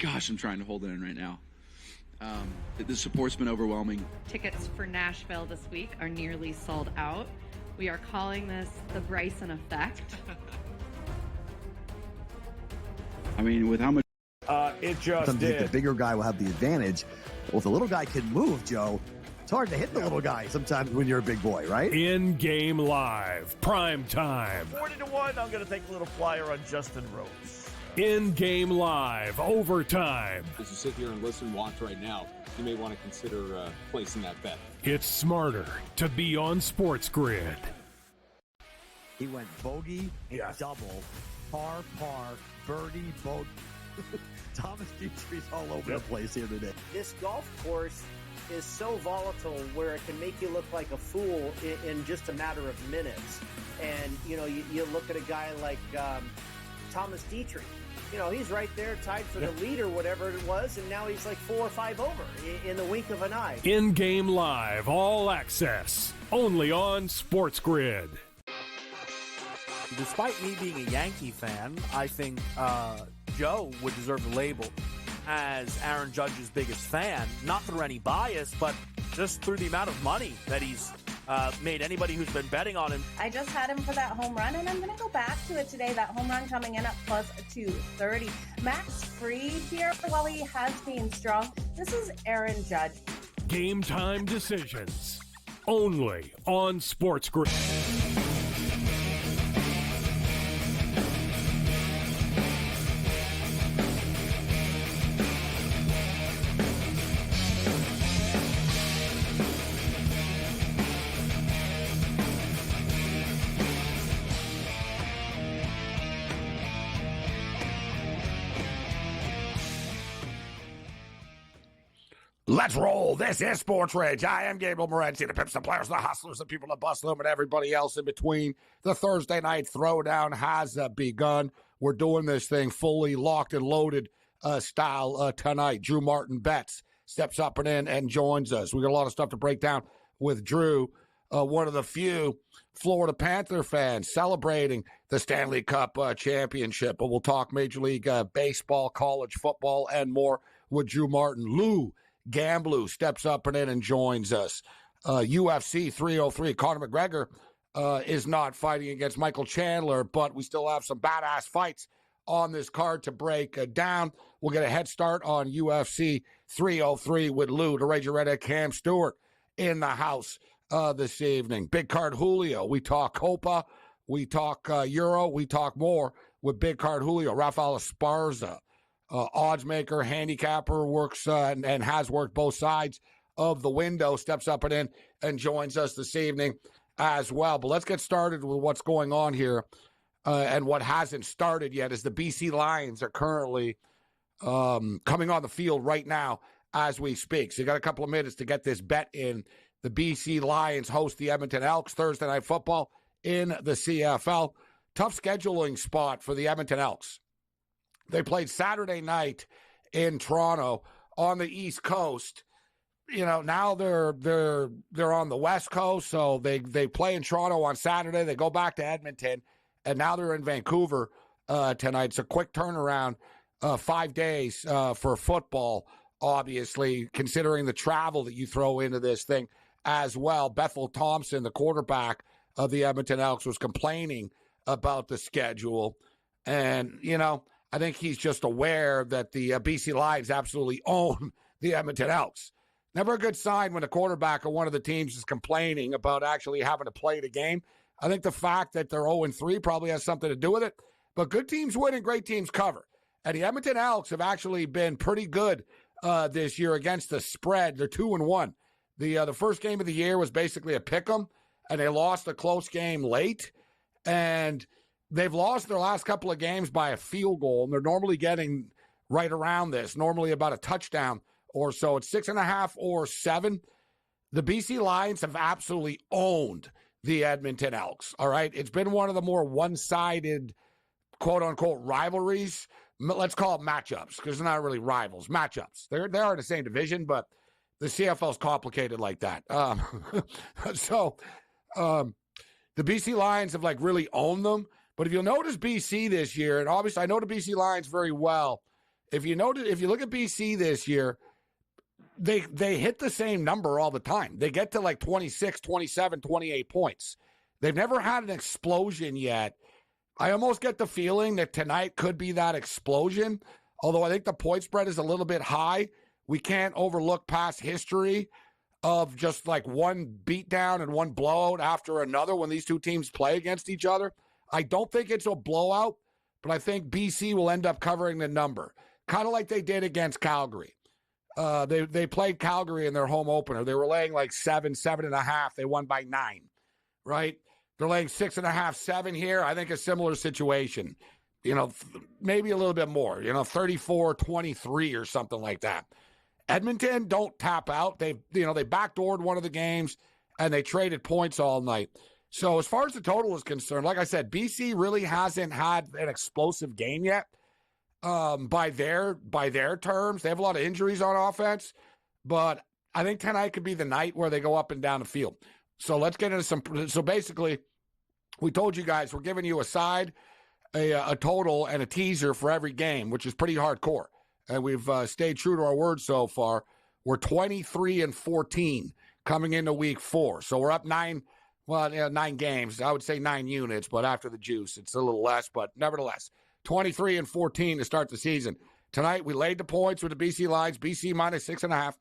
Gosh, I'm trying to hold it in right now. The support's been overwhelming. Tickets for Nashville this week are nearly sold out. We are calling this the Bryson effect. I mean, with how much... It just did. The bigger guy will have the advantage. Well, if the little guy can move, Joe, it's hard to hit the little guy sometimes when you're a big boy, right? In-game live, prime time. 40-1, I'm going to take a little flyer on Justin Rose. In-game live, overtime. As you sit here and listen, watch right now, you may want to consider placing that bet. It's smarter to be on SportsGrid. He went bogey, double, par, birdie, bogey. Thomas Dietrich's all over the place here today. This golf course is so volatile where it can make you look like a fool in just a matter of minutes. And, you know, you look at a guy like Thomas Dietrich. You know, he's right there tied for the lead or whatever it was, and now he's like 4 or 5 over in the wink of an eye. In-game live, all access, only on SportsGrid. Despite me being a Yankee fan, I think Joe would deserve the label as Aaron Judge's biggest fan, not through any bias, but just through the amount of money that he's made anybody who's been betting on him. I just had him for that home run, and I'm going to go back to it today. That home run coming in at plus 230. Max Fried here, while he has been strong, this is Aaron Judge. Game time decisions, only on SportsGrid. Let's roll. This is SportsRage. I am Gabriel Morency, the pimps, the players, the hustlers, the people that bustle them, and everybody else in between. The Thursday night throwdown has begun. We're doing this thing fully locked and loaded style tonight. Drew Martin Betts steps up and in and joins us. We got a lot of stuff to break down with Drew, one of the few Florida Panther fans celebrating the Stanley Cup championship. But we'll talk Major League Baseball, college football, and more with Drew Martin. Lou Gamblu steps up and in and joins us. UFC 303, Conor McGregor is not fighting against Michael Chandler, but we still have some badass fights on this card to break down. We'll get a head start on UFC 303 with Lou. To Rage Red Cam Stewart in the house this evening. Big card Julio. We talk Copa. We talk Euro. We talk more with Big card Julio. Rafael Esparza. Odds maker, handicapper, works and has worked both sides of the window, steps up and in and joins us this evening as well. But let's get started with what's going on here. And what hasn't started yet is the BC Lions are currently coming on the field right now as we speak. So you got a couple of minutes to get this bet in. The BC Lions host the Edmonton Elks Thursday Night Football in the CFL. Tough scheduling spot for the Edmonton Elks. They played Saturday night in Toronto on the East Coast. You know, now they're on the West Coast, so they play in Toronto on Saturday. They go back to Edmonton, and now they're in Vancouver tonight. It's a quick turnaround, 5 days for football, obviously, considering the travel that you throw into this thing as well. Bethel Thompson, the quarterback of the Edmonton Elks, was complaining about the schedule. And, you know, I think he's just aware that the BC Lions absolutely own the Edmonton Elks. Never a good sign when a quarterback of one of the teams is complaining about actually having to play the game. I think the fact that they're 0-3 probably has something to do with it. But good teams win and great teams cover. And the Edmonton Elks have actually been pretty good this year against the spread. They're 2-1. The first game of the year was basically a pick-em, and they lost a close game late. And they've lost their last couple of games by a field goal, and they're normally getting right around this, normally about a touchdown or so. It's 6.5 or 7. The BC Lions have absolutely owned the Edmonton Elks, all right? It's been one of the more one-sided, quote-unquote, rivalries. Let's call it matchups, because they're not really rivals. Matchups. They are in the same division, but the CFL is complicated like that. The BC Lions have, really owned them. But if you'll notice BC this year, and obviously I know the BC Lions very well, if you look at BC this year, they hit the same number all the time. They get to like 26, 27, 28 points. They've never had an explosion yet. I almost get the feeling that tonight could be that explosion, although I think the point spread is a little bit high. We can't overlook past history of just like one beatdown and one blowout after another when these two teams play against each other. I don't think it's a blowout, but I think BC will end up covering the number, kind of like they did against Calgary. They played Calgary in their home opener. They were laying like 7.5. They won by 9, right? They're laying 6.5, 7 here. I think a similar situation, maybe a little bit more, 34-23 or something like that. Edmonton don't tap out. They backdoored one of the games and they traded points all night. So as far as the total is concerned, like I said, BC really hasn't had an explosive game yet. By their terms, they have a lot of injuries on offense, but I think tonight could be the night where they go up and down the field. So let's get into some. So basically, we told you guys we're giving you a side, a total, and a teaser for every game, which is pretty hardcore. And we've stayed true to our word so far. We're 23-14 coming into week 4. So we're up 9 games. I would say 9 units, but after the juice, it's a little less. But nevertheless, 23-14 to start the season. Tonight, we laid the points with the BC lines. BC minus 6.5.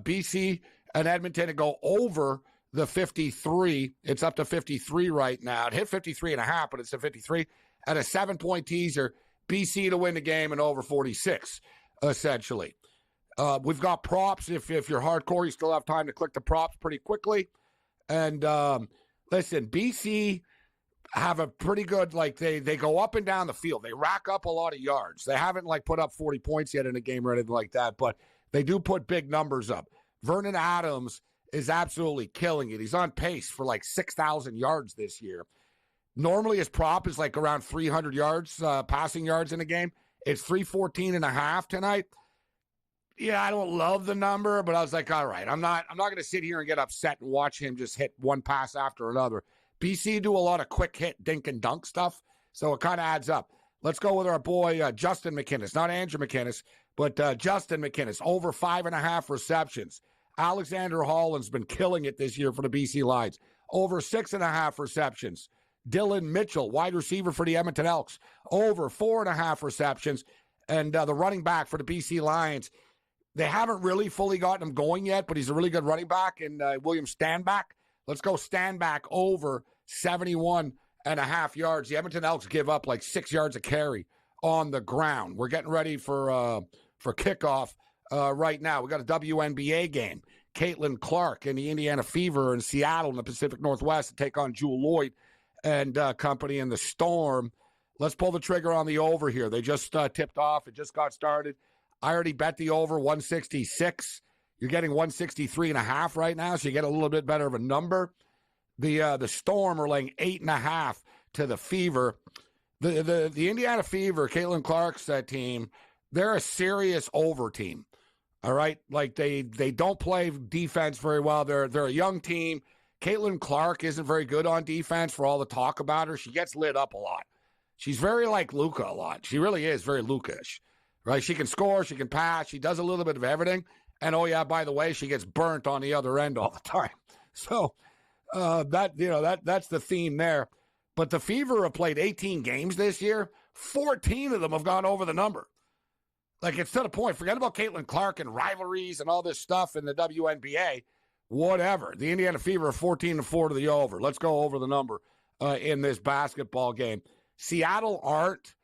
BC and Edmonton to go over the 53. It's up to 53 right now. It hit 53.5, but it's a 53. At a 7-point teaser, BC to win the game and over 46, essentially. We've got props. If you're hardcore, you still have time to click the props pretty quickly. And listen, BC have a pretty good, they go up and down the field. They rack up a lot of yards. They haven't put up 40 points yet in a game or anything like that, but they do put big numbers up. Vernon Adams is absolutely killing it. He's on pace for 6,000 yards this year. Normally his prop is around 300 yards, passing yards in a game. It's 314.5 tonight. Yeah, I don't love the number, but I was all right, I'm not going to sit here and get upset and watch him just hit one pass after another. BC do a lot of quick hit, dink and dunk stuff, so it kind of adds up. Let's go with our boy Justin McInnes, not Andrew McInnes, but Justin McInnes, over 5.5 receptions. Alexander Holland's been killing it this year for the BC Lions, over 6.5 receptions. Dylan Mitchell, wide receiver for the Edmonton Elks, over 4.5 receptions. And the running back for the BC Lions, they haven't really fully gotten him going yet, but he's a really good running back. And William Stanback, let's go Stanback over 71.5 yards. The Edmonton Elks give up 6 yards a carry on the ground. We're getting ready for kickoff right now. We got a WNBA game. Caitlin Clark and the Indiana Fever in Seattle in the Pacific Northwest to take on Jewel Lloyd and company in the Storm. Let's pull the trigger on the over here. They just tipped off. It just got started. I already bet the over 166. You're getting 163.5 right now, so you get a little bit better of a number. The Storm are laying 8.5 to the Fever. The Indiana Fever, Caitlin Clark's team, they're a serious over team. All right, they don't play defense very well. They're a young team. Caitlin Clark isn't very good on defense for all the talk about her. She gets lit up a lot. She's very like Luka a lot. She really is very Luka-ish, right? She can score, she can pass, she does a little bit of everything. And oh yeah, by the way, she gets burnt on the other end all the time. So that's the theme there. But the Fever have played 18 games this year. 14 of them have gone over the number. It's to the point. Forget about Caitlin Clark and rivalries and all this stuff in the WNBA. Whatever. The Indiana Fever are 14-4 to the over. Let's go over the number in this basketball game. Seattle aren't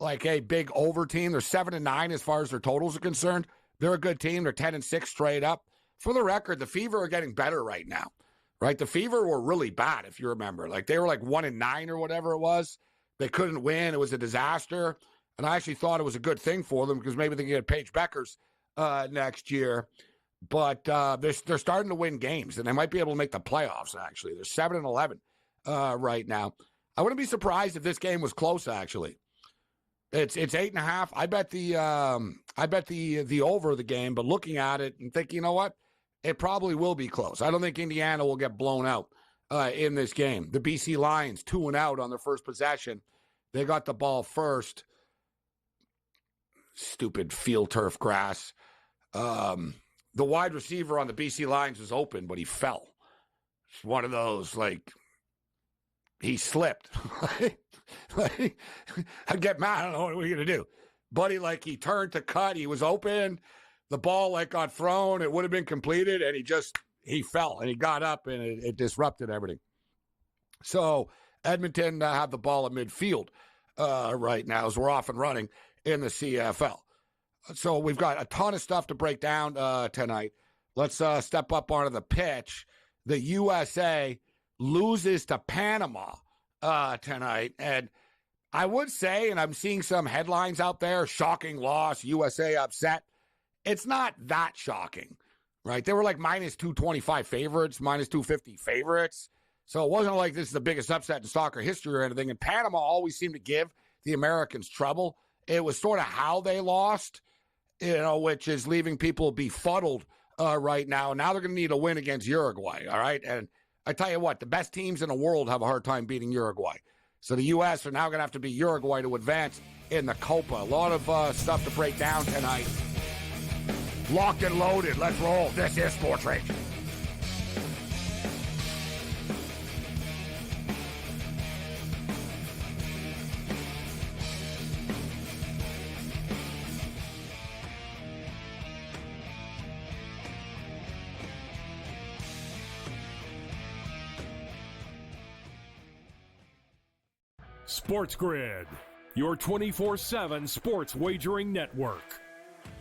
a big over team. They're 7-9 as far as their totals are concerned. They're a good team. They're 10-6 straight up. For the record, the Fever are getting better right now, right? The Fever were really bad, if you remember. They were 1-9 or whatever it was. They couldn't win. It was a disaster. And I actually thought it was a good thing for them because maybe they can get Paige Beckers next year. But they're starting to win games, and they might be able to make the playoffs, actually. They're 7-11 right now. I wouldn't be surprised if this game was close, actually. It's 8.5. I bet the over the game, but looking at it and thinking, you know what? It probably will be close. I don't think Indiana will get blown out in this game. The BC Lions 2-out on their first possession. They got the ball first. stupid field turf grass. The wide receiver on the BC Lions was open, but he fell. It's one of those, like, he slipped. I'd get mad. I don't know what are you going to do. Buddy, like, he turned to cut. He was open. The ball, like, got thrown. It would have been completed, and he fell, and he got up, and it disrupted everything. So Edmonton have the ball at midfield right now as we're off and running in the CFL. So we've got a ton of stuff to break down tonight. Let's step up onto the pitch. The USA loses to Panama tonight. And I would say, and I'm seeing some headlines out there, shocking loss, USA upset. It's not that shocking, right? They were like minus 225 favorites, minus 250 favorites. So it wasn't like this is the biggest upset in soccer history or anything. And Panama always seemed to give the Americans trouble. It was sort of how they lost, which is leaving people befuddled right now. Now they're going to need a win against Uruguay, all right? And I tell you what, the best teams in the world have a hard time beating Uruguay. So the U.S. are now going to have to beat Uruguay to advance in the Copa. A lot of stuff to break down tonight. Locked and loaded. Let's roll. This is SportsRage. SportsGrid, your 24/7 sports wagering network.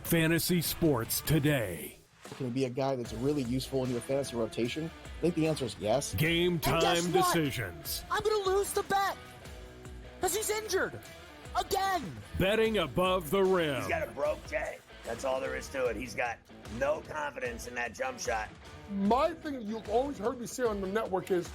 Fantasy sports today. Can he be a guy that's really useful in your fantasy rotation? I think the answer is yes. Game time decisions. I'm going to lose the bet because he's injured again. Betting above the rim. He's got a broke J. That's all there is to it. He's got no confidence in that jump shot. My thing you've always heard me say on the network is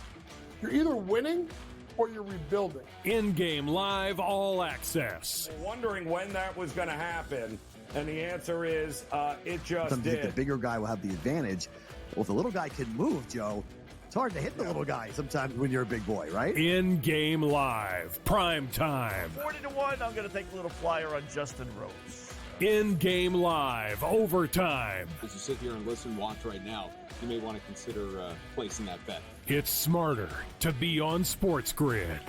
you're either winning or you're rebuilding. In-game live all access. Wondering when that was going to happen, and the answer is it just Sometimes did. The bigger guy will have the advantage. Well, if the little guy can move, Joe, it's hard to hit the little guy sometimes when you're a big boy, right? In-game live, prime time. 40-1, I'm going to take a little flyer on Justin Rose. In-game live, overtime. As you sit here and listen, watch right now, you may want to consider placing that bet. It's smarter to be on SportsGrid.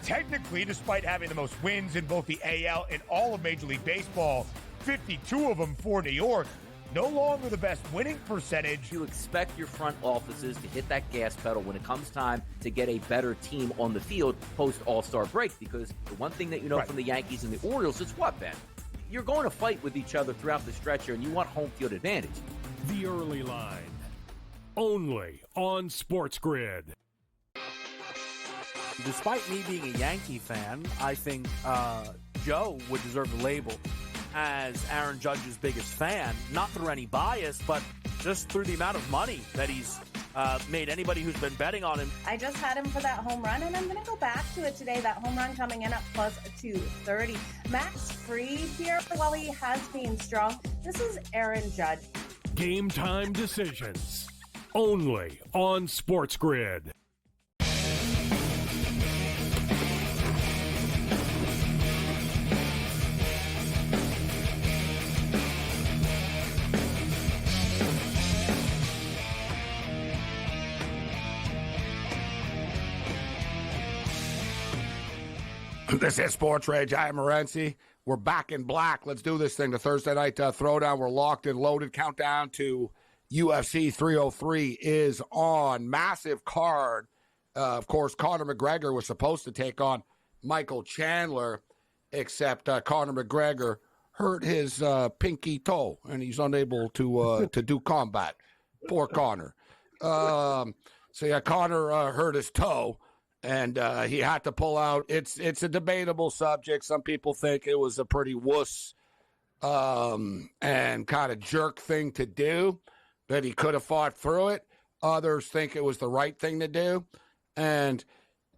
Technically, despite having the most wins in both the AL and all of Major League Baseball, 52 of them for New York, no longer the best winning percentage. You expect your front offices to hit that gas pedal when it comes time to get a better team on the field post All-Star break, because the one thing that you know from the Yankees and the Orioles is what, Ben? You're going to fight with each other throughout the stretch here, and you want home field advantage. The early line, only on SportsGrid. Despite me being a Yankee fan, I think Joe would deserve the label as Aaron Judge's biggest fan, not through any bias, but just through the amount of money that he's made anybody who's been betting on him. I just had him for that home run, and I'm going to go back to it today. That home run coming in at plus 230. Max Fried here, while he has been strong, this is Aaron Judge. Game time decisions, only on SportsGrid. This is SportsRage. I am Morency. We're back in black. Let's do this thing. The Thursday night throwdown. We're locked and loaded. Countdown to UFC 303 is on. Massive card. Of course, Conor McGregor was supposed to take on Michael Chandler, except Conor McGregor hurt his pinky toe, and he's unable to do combat. Poor Conor. So, Conor hurt his toe. And he had to pull out. It's a debatable subject. Some people think it was a pretty wuss and kind of jerk thing to do, that he could have fought through it. Others think it was the right thing to do. And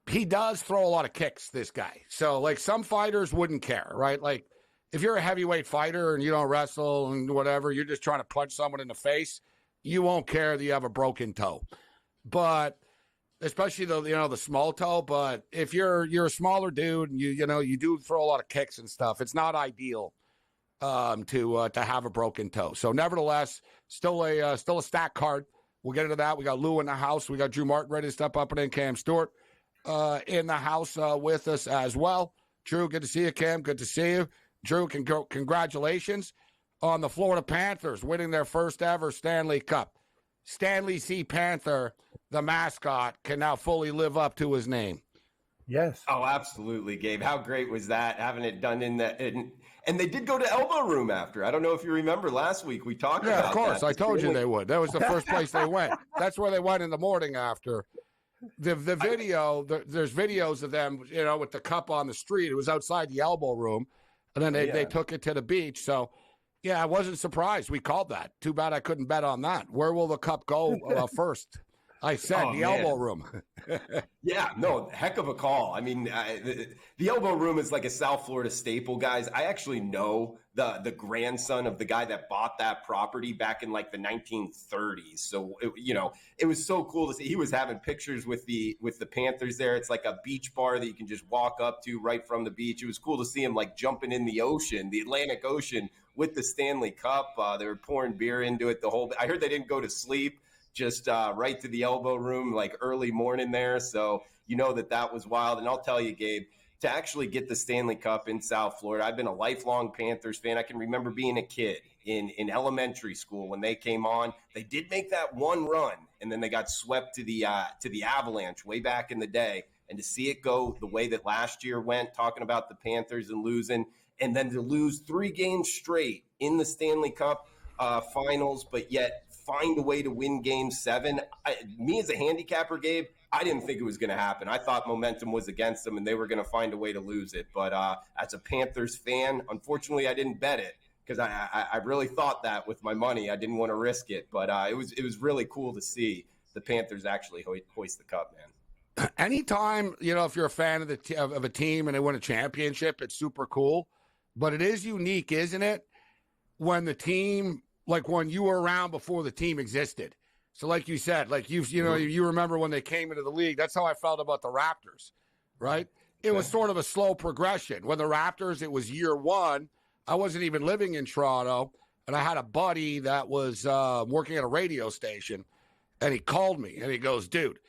he does throw a lot of kicks, this guy. So, like, some fighters wouldn't care, right? Like, if you're a heavyweight fighter and you don't wrestle and whatever, you're just trying to punch someone in the face, you won't care that you have a broken toe. But especially the small toe. But if you're a smaller dude and you do throw a lot of kicks and stuff, it's not ideal to have a broken toe. So nevertheless, still a stack card. We'll get into that. We got Lou in the house. We got Drew Martin ready to step up and in. Cam Stewart in the house with us as well. Drew, good to see you. Cam, good to see you. Drew, congratulations on the Florida Panthers winning their first ever Stanley Cup. Stanley C. Panther, the mascot, can now fully live up to his name. Yes. Oh, absolutely, Gabe. How great was that, having it done in that? And they did go to Elbow Room after. I don't know if you remember last week we talked about that. Yeah, of course. I told you they would. That was the first place they went. That's where they went in the morning after. The video, there's videos of them, with the cup on the street. It was outside the Elbow Room, and then they took it to the beach. So, yeah, I wasn't surprised. We called that. Too bad I couldn't bet on that. Where will the cup go first? I said the Elbow Room. Yeah, no, heck of a call. I mean, the Elbow Room is like a South Florida staple, guys. I actually know the grandson of the guy that bought that property back in like the 1930s. So, it was so cool to see. He was having pictures with the Panthers there. It's like a beach bar that you can just walk up to right from the beach. It was cool to see him like jumping in the ocean, the Atlantic Ocean, with the Stanley Cup. They were pouring beer into it I heard they didn't go to sleep. Just right to the Elbow Room, like early morning there. So that was wild. And I'll tell you, Gabe, to actually get the Stanley Cup in South Florida, I've been a lifelong Panthers fan. I can remember being a kid in elementary school when they came on. They did make that one run, and then they got swept to the Avalanche way back in the day. And to see it go the way that last year went, talking about the Panthers and losing, and then to lose 3 games straight in the Stanley Cup finals, but yet find a way to win Game 7. Me as a handicapper, Gabe, I didn't think it was going to happen. I thought momentum was against them and they were going to find a way to lose it. But as a Panthers fan, unfortunately, I didn't bet it because I really thought that with my money. I didn't want to risk it. But it was really cool to see the Panthers actually hoist the cup, man. Anytime, if you're a fan of a team and they win a championship, it's super cool. But it is unique, isn't it, when the team – like when you were around before the team existed. So like you said, like you remember when they came into the league, that's how I felt about the Raptors, right? It was sort of a slow progression. When the Raptors, it was year 1. I wasn't even living in Toronto, and I had a buddy that was working at a radio station, and he called me, and he goes, dude,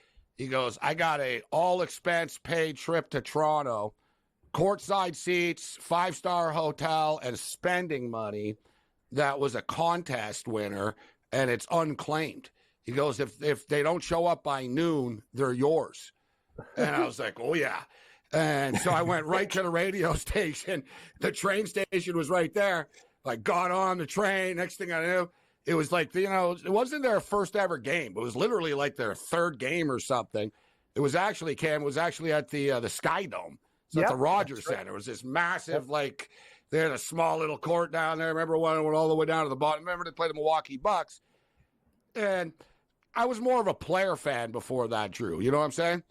I got a all-expense paid trip to Toronto, courtside seats, 5-star hotel, and spending money. That was a contest winner, and it's unclaimed. He goes, if they don't show up by noon, they're yours. And I was like, oh, yeah. And so I went right to the radio station. The train station was right there. I got on the train. Next thing I knew, it was like, it wasn't their first ever game. It was literally like their third game or something. It was actually, Cam, at the Sky Dome. So at the Rogers Center. It was this massive, they had a small little court down there. I remember one went all the way down to the bottom. Remember they played the Milwaukee Bucks. And I was more of a player fan before that, Drew. You know what I'm saying?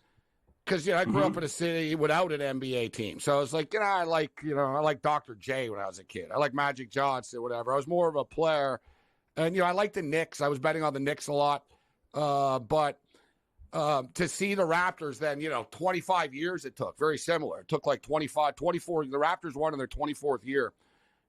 Because, I grew up in a city without an NBA team. So I was like, I like Dr. J when I was a kid. I like Magic Johnson, whatever. I was more of a player. And, I like the Knicks. I was betting on the Knicks a lot. But to see the Raptors then, 25 years it took. Very similar. It took like 24. The Raptors won in their 24th year.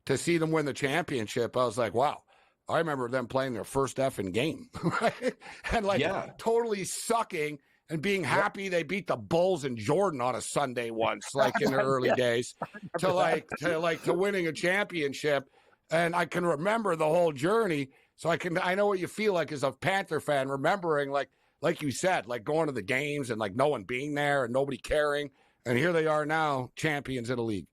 To see them win the championship, I was like, wow. I remember them playing their first effing game. Right? And totally sucking and being happy they beat the Bulls and Jordan on a Sunday once, like in the early days, to winning a championship. And I can remember the whole journey. So I know what you feel like as a Panther fan, remembering like you said, like going to the games and like no one being there and nobody caring. And here they are now, champions of the league.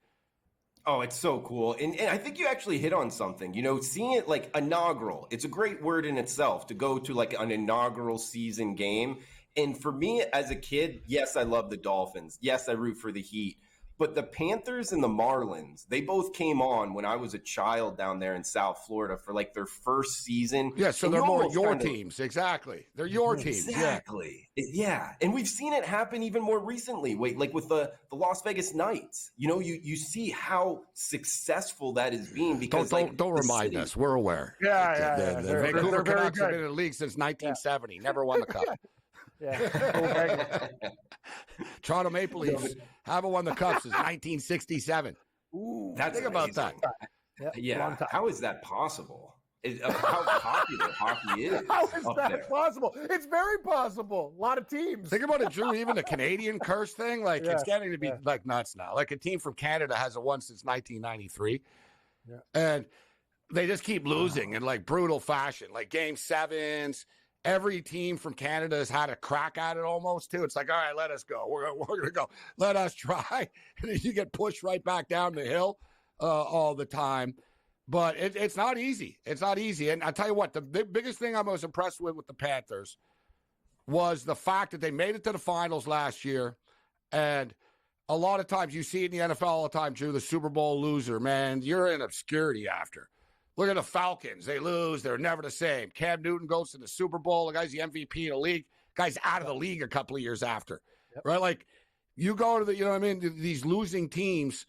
Oh, it's so cool. And I think you actually hit on something, seeing it like inaugural. It's a great word in itself to go to like an inaugural season game. And for me as a kid, yes, I love the Dolphins. Yes, I root for the Heat. But the Panthers and the Marlins, they both came on when I was a child down there in South Florida for like their first season. Yeah, so they're more your teams. Exactly. They're your teams. Exactly. Yeah. And we've seen it happen even more recently. Like with the Las Vegas Knights. You see how successful that is being because don't remind us. We're aware. Yeah. The Vancouver Canucks have been in the league since 1970. Never won the cup. Yeah. Toronto Maple Leafs haven't won the Cup since 1967. Ooh, that's think about amazing. that. Yeah, how is that possible? How popular hockey is How is up that there. possible? It's very possible. A lot of teams. Think about it, Drew. Even the Canadian curse thing, like it's getting to be like nuts now. Like a team from Canada hasn't won since 1993, and they just keep losing in like brutal fashion, like game sevens. Every team from Canada has had a crack at it almost too. It's like, all right, let us go. We're going to go. Let us try. And then you get pushed right back down the hill all the time. But it's not easy. It's not easy. And I tell you what, the biggest thing I was impressed with the Panthers was the fact that they made it to the finals last year. And a lot of times you see it in the NFL all the time, Drew, the Super Bowl loser, man, you're in obscurity after. Look at the Falcons. They lose. They're never the same. Cam Newton goes to the Super Bowl. The guy's the MVP of the league. Guy's out of the league a couple of years after. Right? Like, you go to the, you know what I mean? These losing teams,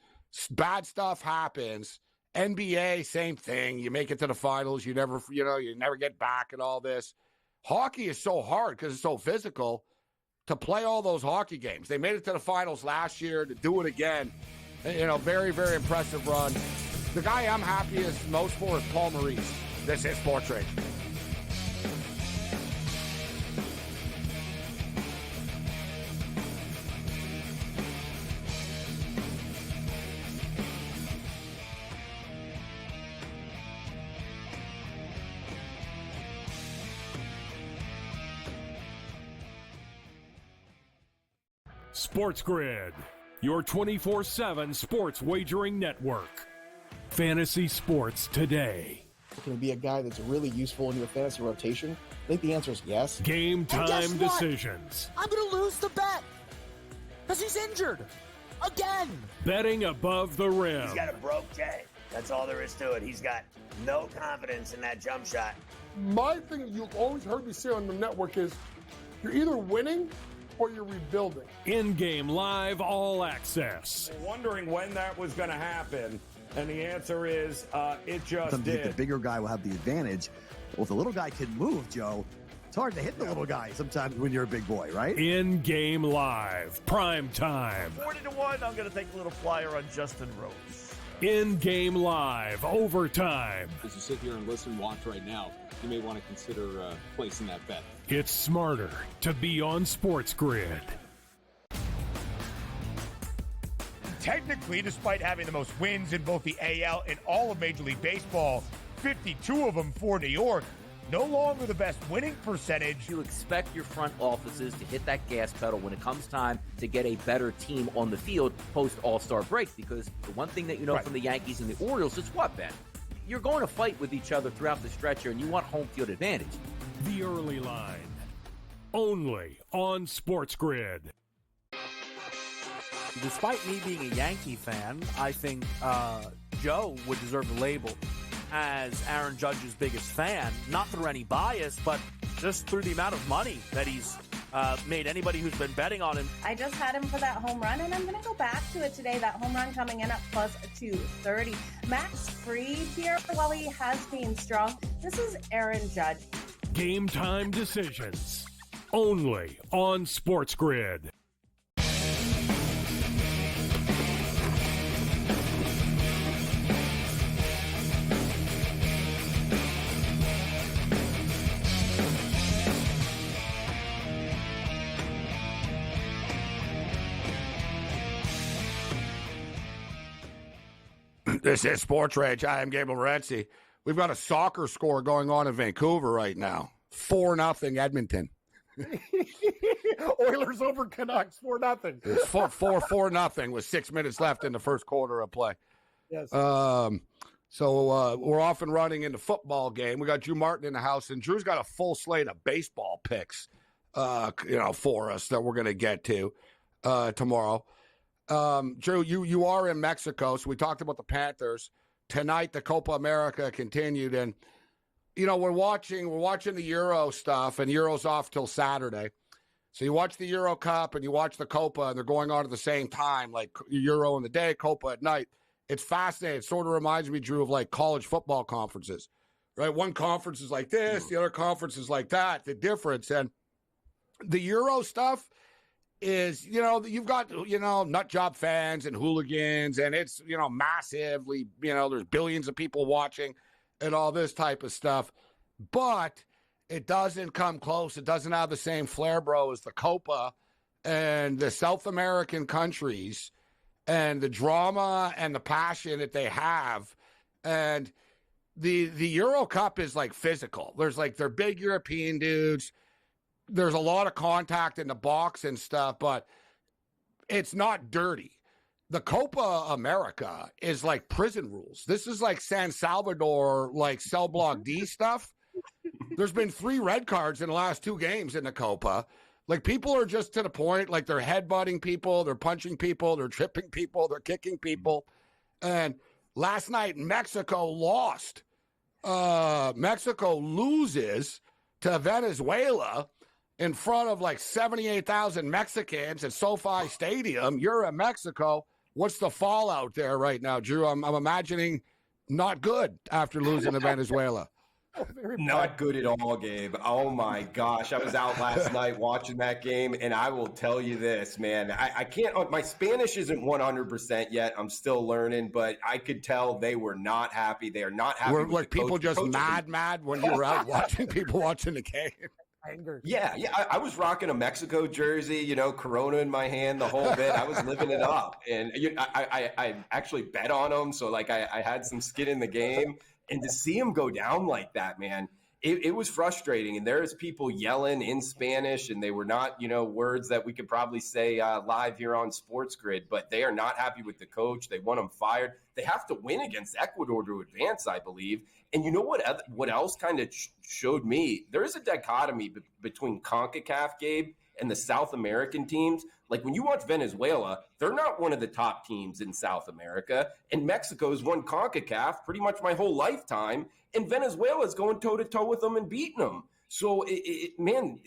bad stuff happens. NBA, same thing. You make it to the finals. You never get back and all this. Hockey is so hard because it's so physical to play all those hockey games. They made it to the finals last year. To do it again, very, very impressive run. The guy I'm happiest most for is Paul Maurice. This is SportsRage. SportsGrid, your 24/7 sports wagering network. Fantasy sports today. Can it be a guy that's really useful in your fantasy rotation? I think the answer is yes. Game time decisions. I'm going to lose the bet because he's injured again. Betting above the rim. He's got a broke J. That's all there is to it. He's got no confidence in that jump shot. My thing you've always heard me say on the network is you're either winning or you're rebuilding. In-game live all access. Wondering when that was going to happen. And the answer is, it just Sometimes did. the bigger guy will have the advantage. Well, if the little guy can move, Joe, it's hard to hit the little guy sometimes when you're a big boy, right? In-game live, prime time. 40-1, I'm going to take a little flyer on Justin Rose. In-game live, overtime. As you sit here and listen, watch right now, you may want to consider placing that bet. It's smarter to be on SportsGrid. Technically, despite having the most wins in both the AL and all of Major League Baseball, 52 of them for New York, no longer the best winning percentage. You expect your front offices to hit that gas pedal when it comes time to get a better team on the field post All-Star break, because the one thing that you know from the Yankees and the Orioles is what, Ben? You're going to fight with each other throughout the stretch here, and you want home field advantage. The early line, only on SportsGrid. Despite me being a Yankee fan, I think Joe would deserve the label as Aaron Judge's biggest fan, not through any bias, but just through the amount of money that he's made anybody who's been betting on him. I just had him for that home run, and I'm going to go back to it today. That home run coming in at plus 230. Max Fried here, while he has been strong. This is Aaron Judge. Game time decisions, only on SportsGrid. This is SportsRage. I am Gabriel Morency. We've got a soccer score going on in Vancouver right now. 4-0 Edmonton. Oilers over Canucks 4-0. It's 4-0 with 6 minutes left in the first quarter of play. Yes. So we're off and running in the football game. We got Drew Martin in the house, and Drew's got a full slate of baseball picks, for us that we're going to get to tomorrow. Drew, you are in Mexico, so we talked about the Panthers. Tonight, the Copa America continued, and, we're watching the Euro stuff, and Euro's off till Saturday. So you watch the Euro Cup and you watch the Copa, and they're going on at the same time, like Euro in the day, Copa at night. It's fascinating. It sort of reminds me, Drew, of like college football conferences, right? One conference is like this, the other conference is like that, the difference. And the Euro stuff is, you've got, nut job fans and hooligans, and it's, massively, there's billions of people watching and all this type of stuff. But it doesn't come close. It doesn't have the same flair, bro, as the Copa and the South American countries and the drama and the passion that they have. And the Euro Cup is like physical. There's like, they're big European dudes. There's a lot of contact in the box and stuff, but it's not dirty. The Copa America is like prison rules. This is like San Salvador, like cell block D stuff. There's been 3 red cards in the last 2 games in the Copa. Like, people are just to the point, like, they're headbutting people, they're punching people, they're tripping people, they're kicking people. And last night, Mexico lost. Mexico loses to Venezuela in front of like 78,000 Mexicans at SoFi Stadium. You're in Mexico. What's the fallout there right now, Drew? I'm imagining not good after losing to Venezuela. Not good at all, Gabe. Oh my gosh. I was out last night watching that game, and I will tell you this, man. I can't, my Spanish isn't 100% yet. I'm still learning, but I could tell they were not happy. They are not happy. Were like people just mad when you were out watching people watching the game? Yeah. I was rocking a Mexico jersey, Corona in my hand, the whole bit. I was living it up, and I actually bet on them, so like I had some skin in the game. And to see him go down like that, man, it was frustrating. And there's people yelling in Spanish, and they were not, words that we could probably say live here on SportsGrid, but they are not happy with the coach. They want him fired. They have to win against Ecuador to advance, I believe. And you know what else kind of showed me? There is a dichotomy between CONCACAF, Gabe, and the South American teams. Like, when you watch Venezuela, they're not one of the top teams in South America. And Mexico's won CONCACAF pretty much my whole lifetime. And Venezuela's going toe-to-toe with them and beating them. So, man,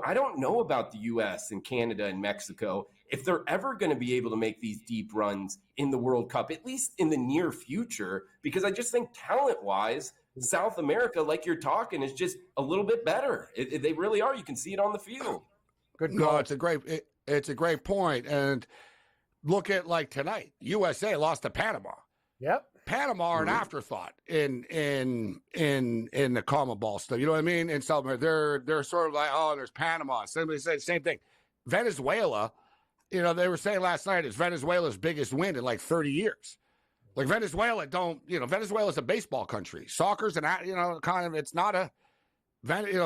I don't know about the U.S. and Canada and Mexico if they're ever going to be able to make these deep runs in the World Cup, at least in the near future, because I just think talent-wise, South America, like you're talking, is just a little bit better. They really are. You can see it on the field. Good call. No, it's a great point. And look at like tonight, USA lost to Panama. Yep. Panama are an afterthought in the CONMEBOL stuff. You know what I mean? In South America, they're sort of like, oh, there's Panama. Somebody said the same thing. Venezuela, they were saying last night it's Venezuela's biggest win in like 30 years. Like, Venezuela Venezuela's a baseball country. Soccer's it's not a.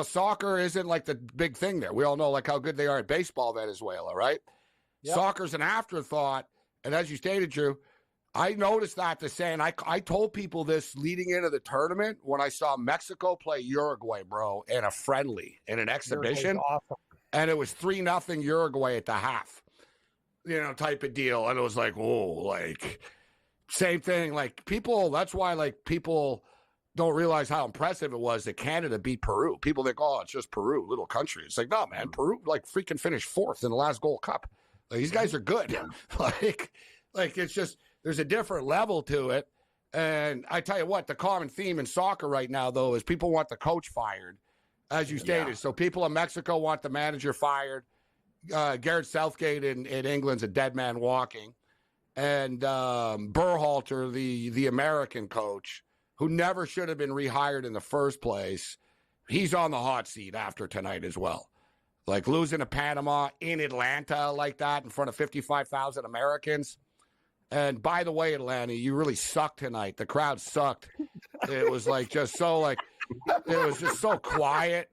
Soccer isn't like the big thing there. We all know like how good they are at baseball, Venezuela, right? Yep. Soccer's an afterthought. And as you stated, Drew, I noticed that I told people this leading into the tournament when I saw Mexico play Uruguay, bro, in a friendly, in an exhibition. Awesome. And it was 3-0 Uruguay at the half, type of deal. And it was like, oh, like, same thing. Like, that's why, like, people don't realize how impressive it was that Canada beat Peru. People think, oh, it's just Peru, little country. It's like, no, man, Peru like freaking finished 4th in the last Gold Cup. Like, these guys are good. like it's just, there's a different level to it. And I tell you what, the common theme in soccer right now, though, is people want the coach fired, as you stated. So people in Mexico want the manager fired. Gareth Southgate in England's a dead man walking. And Berhalter, the American coach, who never should have been rehired in the first place, he's on the hot seat after tonight as well. Like, losing to Panama in Atlanta like that in front of 55,000 Americans. And by the way, Atlanta, you really sucked tonight. The crowd sucked. It was like just so like, it was just so quiet.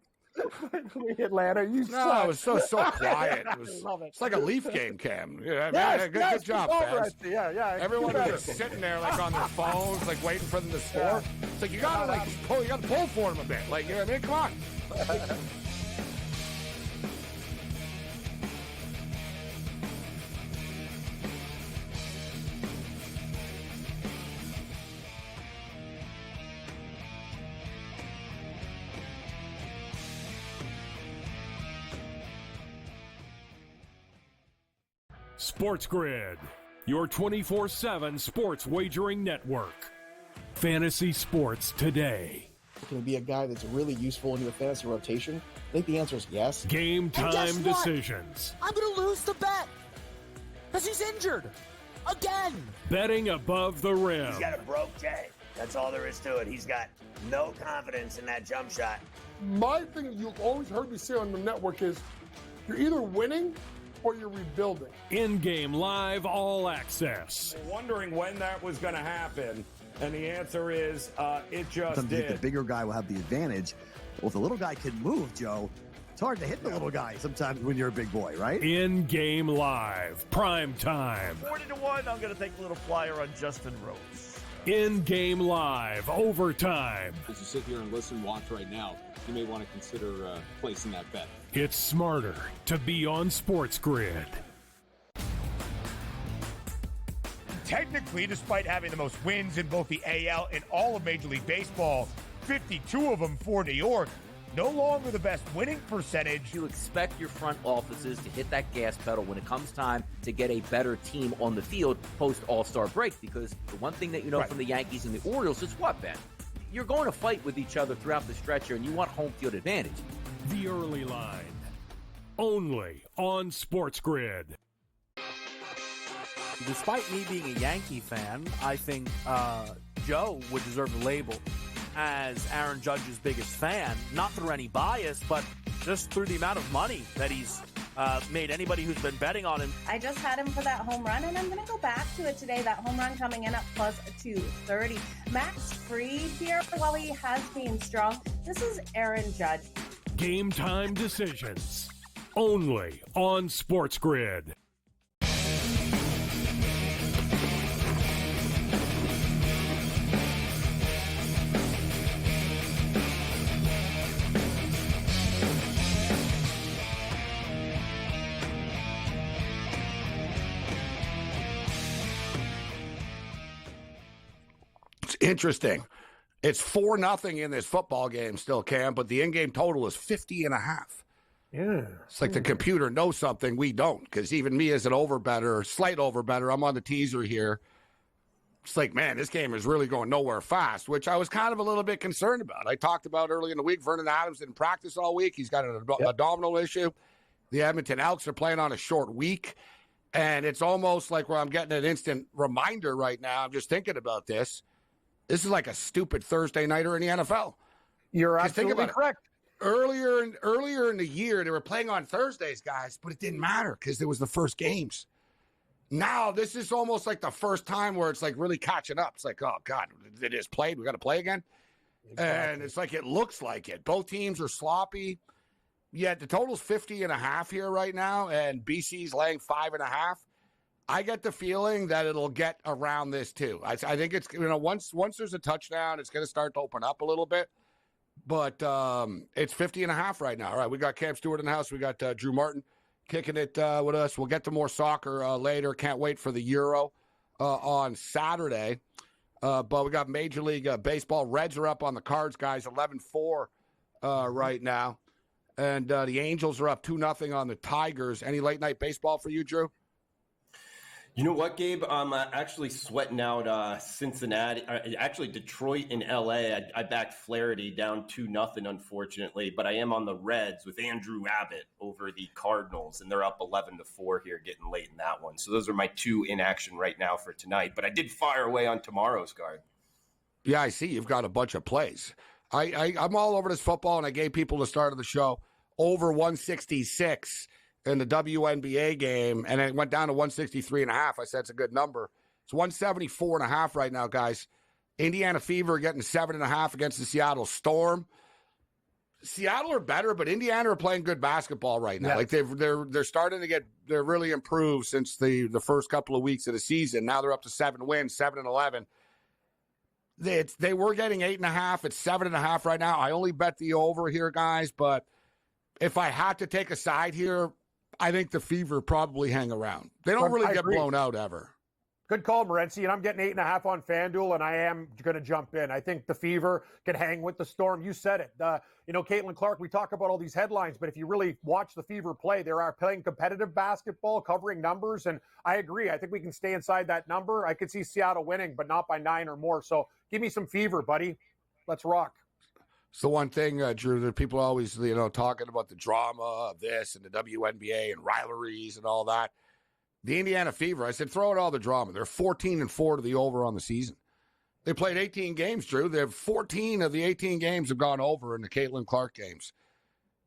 Atlanta, you No, it was so quiet. It's like a Leaf game, Cam. Yeah, yes, good job, fans. Yeah. Everyone was just sitting there, like, on their phones, like, waiting for them to score. It's like, you gotta pull for them a bit. Like, you know what I mean? Come on. SportsGrid, your 24/7 sports wagering network. Fantasy sports today. Can he be a guy that's really useful in your fantasy rotation? I think the answer is yes. Game And guess time what? decisions. I'm going to lose the bet because he's injured again. Betting above the rim. He's got a broke J. That's all there is to it. He's got no confidence in that jump shot. My thing you've always heard me say on the network is you're either winning or you're rebuilding. In-game live all access. Wondering when that was going to happen, and the answer is it just Sometimes did. the bigger guy will have the advantage. Well, if the little guy can move, Joe, it's hard to hit the little guy sometimes when you're a big boy, right? In-game live, prime time. 40-1, I'm going to take a little flyer on Justin Rose. In-game live, overtime. As you sit here and listen, watch right now, you may want to consider placing that bet. It's smarter to be on SportsGrid. Technically, despite having the most wins in both the AL and all of Major League Baseball, 52 of them for New York, no longer the best winning percentage. You expect your front offices to hit that gas pedal when it comes time to get a better team on the field post All-Star break, because the one thing that you know from the Yankees and the Orioles is what, Ben? You're going to fight with each other throughout the stretch here, and you want home field advantage. The early line, only on SportsGrid. Despite me being a Yankee fan, I think Joe would deserve the label as Aaron Judge's biggest fan, not through any bias, but just through the amount of money that he's made anybody who's been betting on him. I just had him for that home run, and I'm going to go back to it today. That home run coming in at plus 230. Max Fried here, while he has been strong, this is Aaron Judge. Game time decisions, only on SportsGrid. Interesting. It's 4-0 in this football game still, Cam, but the in-game total is 50.5. Yeah. It's like the computer knows something we don't, because even me as an overbetter, slight overbetter, I'm on the teaser here. It's like, man, this game is really going nowhere fast, which I was kind of a little bit concerned about. I talked about early in the week, Vernon Adams didn't practice all week. He's got an abdominal issue. The Edmonton Elks are playing on a short week, and it's almost like where I'm getting an instant reminder right now. I'm just thinking about this. This is like a stupid Thursday nighter in the NFL. You're absolutely correct. Earlier in the year, they were playing on Thursdays, guys, but it didn't matter because it was the first games. Now, this is almost like the first time where it's like really catching up. It's like, oh, God, it is played. We got to play again. Exactly. And it's like it looks like it. Both teams are sloppy. Yet the total's 50.5 here right now, and BC's laying 5.5. I get the feeling that it'll get around this too. I think it's, once there's a touchdown, it's going to start to open up a little bit. But it's 50.5 right now. All right, we got Cam Stewart in the house. We got Drew Martin kicking it with us. We'll get to more soccer later. Can't wait for the Euro on Saturday. But we got Major League Baseball. Reds are up on the Cards, guys, 11-4 right now. And the Angels are up 2-0 on the Tigers. Any late night baseball for you, Drew? You know what, Gabe? I'm actually sweating out Cincinnati. Actually, Detroit and LA. I backed Flaherty down 2-0, unfortunately. But I am on the Reds with Andrew Abbott over the Cardinals, and they're up 11-4 here, getting late in that one. So those are my two in action right now for tonight. But I did fire away on tomorrow's card. Yeah, I see. You've got a bunch of plays. I'm all over this football, and I gave people the start of the show over 166 in the WNBA game, and it went down to 163.5. I said it's a good number. It's 174.5 right now, guys. Indiana Fever getting 7.5 against the Seattle Storm. Seattle are better, but Indiana are playing good basketball right now. Yeah. Like they're starting to they're really improved since the first couple of weeks of the season. Now they're up to 7 wins, 7-11. They were getting 8.5. It's 7.5 right now. I only bet the over here, guys, but if I had to take a side here, I think the Fever probably hang around. They don't really get blown out ever. Good call, Morency. And I'm getting 8.5 on FanDuel, and I am going to jump in. I think the Fever can hang with the Storm. You said it. Caitlin Clark, we talk about all these headlines, but if you really watch the Fever play, they are playing competitive basketball, covering numbers, and I agree. I think we can stay inside that number. I could see Seattle winning, but not by 9 or more. So give me some Fever, buddy. Let's rock. It's the one thing, Drew, that people are always, talking about the drama of this and the WNBA and rivalries and all that. The Indiana Fever, I said, throw out all the drama. They're 14-4 to the over on the season. They played 18 games, Drew. They're 14 of the 18 games have gone over in the Caitlin Clark games.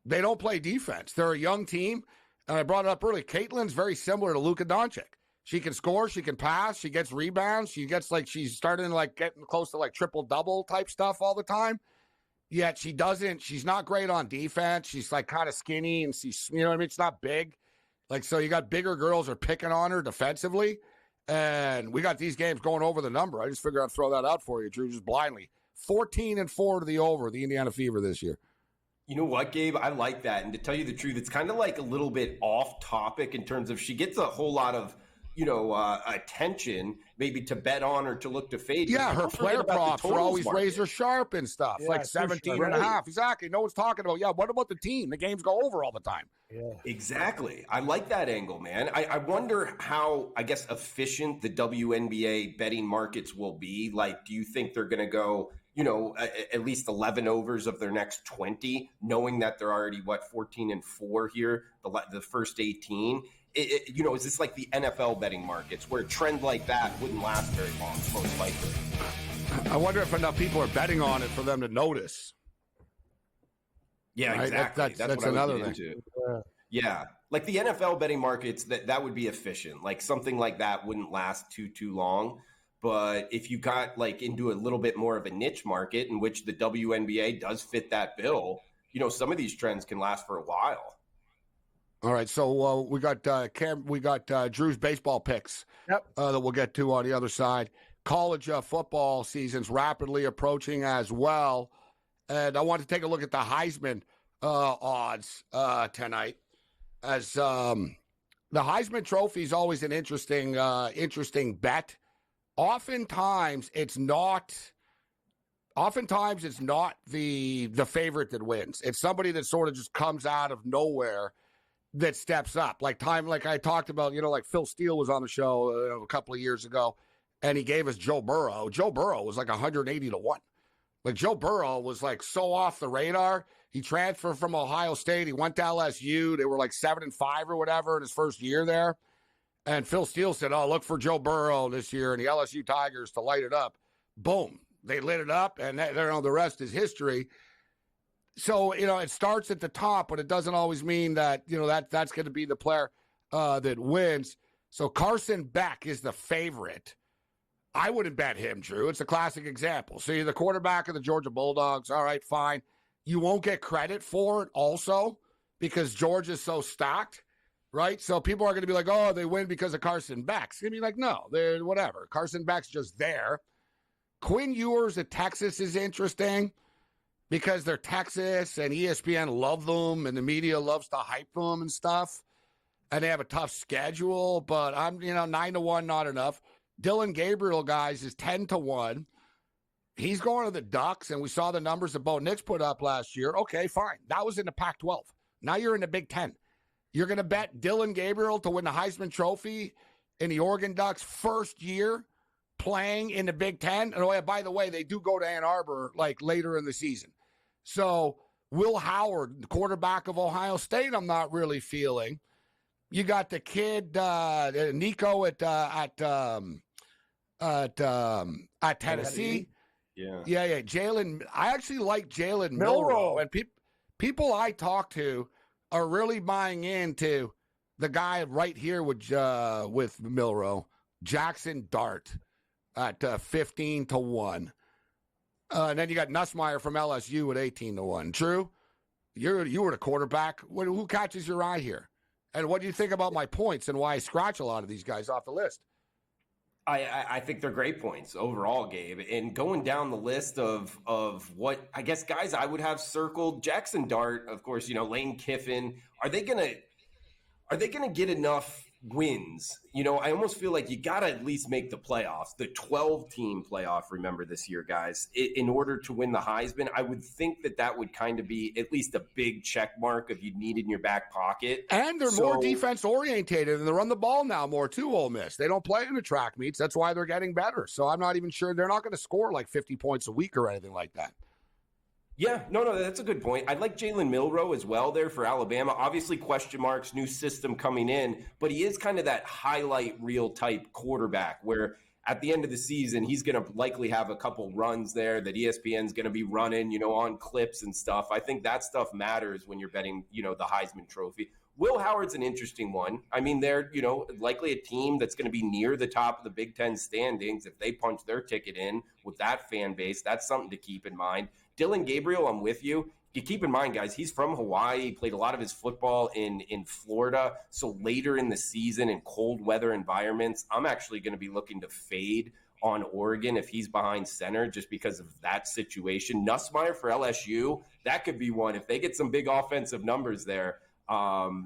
They don't play defense. They're a young team. And I brought it up early. Caitlin's very similar to Luka Doncic. She can score. She can pass. She gets rebounds. She's starting getting close to triple-double type stuff all the time. Yet she's not great on defense. She's kind of skinny and she's, you know what I mean? It's not big. So you got bigger girls are picking on her defensively. And we got these games going over the number. I just figured I'd throw that out for you, Drew, just blindly. 14-4 to the over, the Indiana Fever this year. You know what, Gabe? I like that. And to tell you the truth, it's kind of a little bit off topic in terms of she gets a whole lot of, attention maybe to bet on or to look to fade. Yeah, her player props are always razor sharp and stuff, Yeah, 17 right. and a half. Exactly. No one's talking about, what about the team? The games go over all the time. Yeah. Exactly. I like that angle, man. I wonder how, efficient the WNBA betting markets will be. Do you think they're going to go, at least 11 overs of their next 20, knowing that they're already, 14-4 here, the first 18? Is this like the NFL betting markets where a trend like that wouldn't last very long, most likely? I wonder if enough people are betting on it for them to notice. Yeah, right? exactly. That's another thing. Yeah. Like the NFL betting markets, that would be efficient. Something like that wouldn't last too long. But if you got into a little bit more of a niche market in which the WNBA does fit that bill, some of these trends can last for a while. All right, so we got Drew's baseball picks that we'll get to on the other side. College football season's rapidly approaching as well, and I want to take a look at the Heisman odds tonight. As the Heisman Trophy is always an interesting bet. Oftentimes it's not the favorite that wins. It's somebody that sort of just comes out of nowhere that steps up. Like I talked about, Phil Steele was on the show a couple of years ago, and he gave us Joe Burrow. Joe Burrow was 180 to 1. Joe Burrow was so off the radar. He transferred from Ohio State. He went to LSU. They were 7-5 or whatever in his first year there. And Phil Steele said, look for Joe Burrow this year and the LSU Tigers to light it up. Boom. They lit it up, and the rest is history. So, it starts at the top, but it doesn't always mean that, that's going to be the player that wins. So Carson Beck is the favorite. I wouldn't bet him, Drew. It's a classic example. So you're the quarterback of the Georgia Bulldogs. All right, fine. You won't get credit for it also because Georgia's so stacked, right? So people are going to be like, oh, they win because of Carson Beck. It's going to be like, no, they're whatever. Carson Beck's just there. Quinn Ewers at Texas is interesting, because they're Texas and ESPN love them and the media loves to hype them and stuff. And they have a tough schedule, but I'm, 9-1, not enough. Dylan Gabriel, guys, is 10-1. He's going to the Ducks, and we saw the numbers that Bo Nix put up last year. Okay, fine. That was in the Pac-12. Now you're in the Big Ten. You're going to bet Dylan Gabriel to win the Heisman Trophy in the Oregon Ducks' first year playing in the Big Ten. And by the way, they do go to Ann Arbor later in the season. So Will Howard, the quarterback of Ohio State, I'm not really feeling. You got the kid Nico at Tennessee. Yeah. Jalen. I actually like Jalen Milroe, and people I talk to are really buying into the guy right here with Milroe, Jackson Dart, at 15-1. And then you got Nussmeier from LSU at 18-1. True, you were the quarterback. Who catches your eye here? And what do you think about my points and why I scratch a lot of these guys off the list? I think they're great points overall, Gabe. And going down the list of what I guess guys I would have circled, Jackson Dart, of course, Lane Kiffin. Are they gonna get enough wins? I almost feel like you got to at least make the playoffs, the 12-team playoff, remember this year, guys, in order to win the Heisman. I would think that would kind of be at least a big check mark if you need in your back pocket. And they're more defense-orientated, and they run the ball now more, too, Ole Miss. They don't play in the track meets. That's why they're getting better. So I'm not even sure. They're not going to score 50 points a week or anything like that. Yeah, no, that's a good point. I like Jalen Milroe as well there for Alabama. Obviously, question marks, new system coming in, but he is kind of that highlight reel type quarterback where at the end of the season, he's going to likely have a couple runs there that ESPN's going to be running, on clips and stuff. I think that stuff matters when you're betting, the Heisman Trophy. Will Howard's an interesting one. I mean, they're, likely a team that's going to be near the top of the Big Ten standings. If they punch their ticket in with that fan base, that's something to keep in mind. Dylan Gabriel, I'm with you. You keep in mind, guys, he's from Hawaii. He played a lot of his football in Florida. So later in the season in cold weather environments, I'm actually going to be looking to fade on Oregon if he's behind center just because of that situation. Nussmeier for LSU, that could be one. If they get some big offensive numbers there,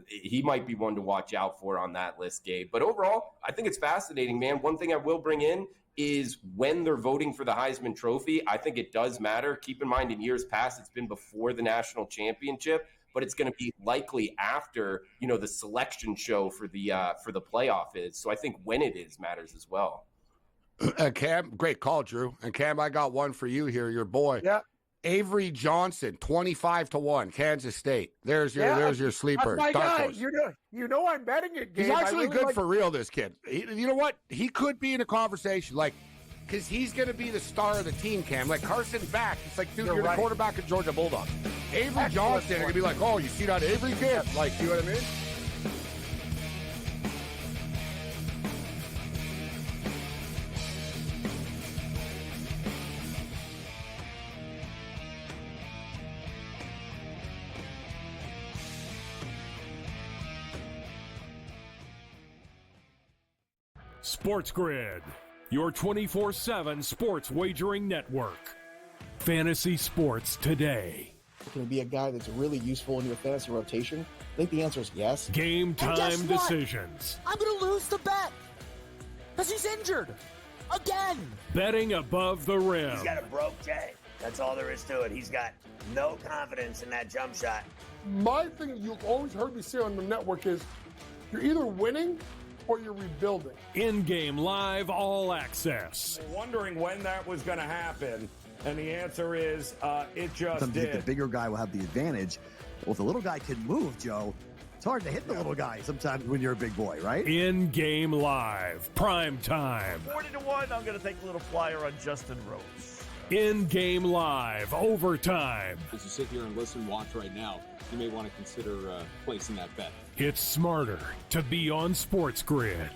he might be one to watch out for on that list, Gabe. But overall, I think it's fascinating, man. One thing I will bring in is when they're voting for the Heisman Trophy, I think it does matter. Keep in mind, in years past, it's been before the national championship, but it's going to be likely after, the selection show for the playoff is. So I think when it is matters as well. Cam, great call, Drew. And Cam, I got one for you here, your boy. Yeah. Avery Johnson, 25-1, Kansas State. There's your sleeper. That's my Dark guy. horse. You know I'm betting it, Gabe. He's actually really good for real, this kid. You know what? He could be in a conversation, because he's going to be the star of the team, Cam. Like Carson Beck. It's like, dude, you're the quarterback of Georgia Bulldogs. Avery Johnson, it could be like, oh, you see that Avery kid? Like, you know what I mean? SportsGrid, your 24/7 sports wagering network. Fantasy sports today. Can it be a guy that's really useful in your fantasy rotation? I think the answer is yes. Game time decisions. I'm going to lose the bet because he's injured again. Betting above the rim. He's got a broke J. That's all there is to it. He's got no confidence in that jump shot. My thing you've always heard me say on the network is you're either winning or you're rebuilding. In-game live all access. Wondering when that was going to happen, and the answer is it just Sometimes did. the bigger guy will have the advantage. Well, if the little guy can move, Joe, it's hard to hit the little guy sometimes when you're a big boy, right? In-game live, prime time. 40-1, I'm going to take a little flyer on Justin Rhodes. In-game live, overtime. As you sit here and listen, watch right now, you may want to consider placing that bet. It's smarter to be on SportsGrid.